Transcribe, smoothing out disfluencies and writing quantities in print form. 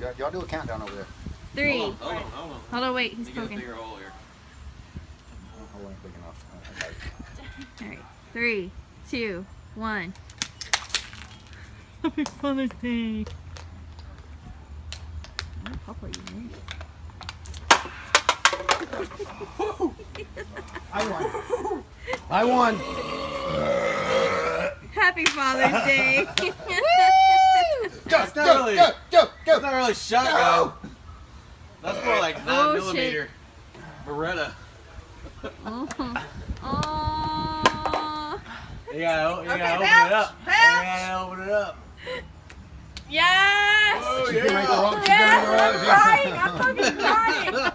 Y'all do a countdown over there. 3. Hold on. Wait, he's You get a poking. bigger hole here. I wasn't big enough. I got it. All right, 3, 2, 1. Happy Father's Day. What papa you made? I won. Happy Father's Day. That's not really. Go. That's not really shotgun. That's more like 9mm Beretta. Oh. Oh. You gotta open it up. You gotta open it up. Yes! She can make the wrong. Yes! I'm crying! I'm fucking crying!